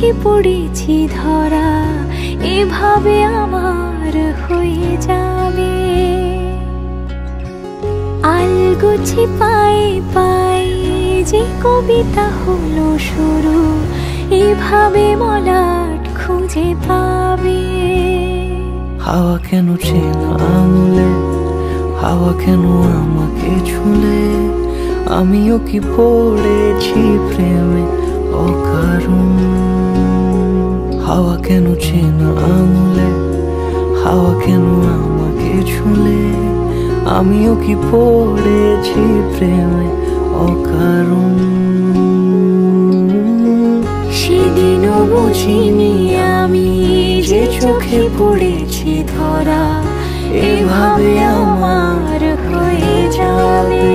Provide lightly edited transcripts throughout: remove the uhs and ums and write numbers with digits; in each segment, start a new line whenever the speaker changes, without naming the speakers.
চোখে পড়েছি ধরা, এভাবে আমার হয়ে যাবে। আলগোছে পায়ে পায়ে যে কবিতা হলো শুরু, এভাবে মলাট খুঁজে পাবে।
হাওয়া কেন চেনা আঙুলে, হাওয়া কেন আমাকে ছুলে, আমিও কি পড়েছি প্রেমে অকারণ। হাওয়া কেন চেনা আঙুলে, হাওয়া কেন আমাকে ছুলে, আমিও কি পড়েছি প্রেমে অকারণ।
সেদিনও বুঝিনি আমি যে চোখে পড়েছি ধরা, এভাবে আমার হয়ে যাবে।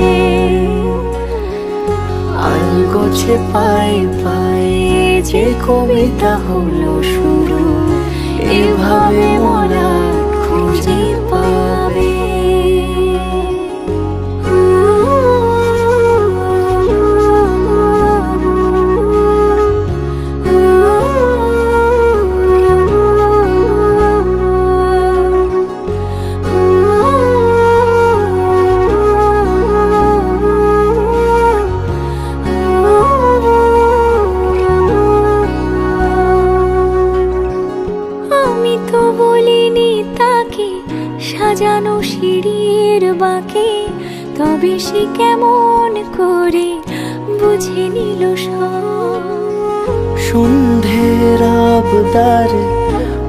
আলগোছে পায়ে পায়ে যে কবিতা হলো শুরু, এভাবে মলাট খুঁজে পাবে।
সাজানো সিঁড়ির বাঁকে, তবে সে কেমন করে বুঝে নিল সব।
সন্ধ্যের আবদারে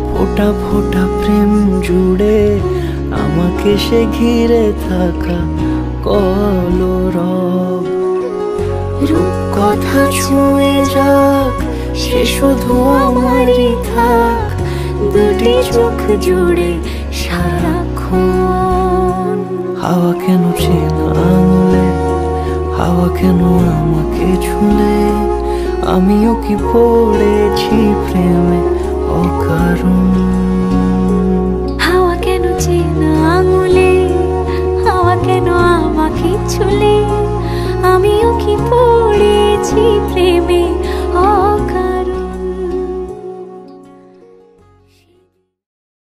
ফোঁটা ফোঁটা প্রেম জুড়ে, আমাকে সে ঘিরে থাকা কলরব। রূপকথা ছুঁয়ে যাক, সে শুধু আমারই থাক, দুটি চোখ জুড়ে সারাক্ষণ। হাওয়া কেন চেনা আঙুলে, হাওয়া কেন আমাকে ছুলে, আমিও কি পড়েছি প্রেম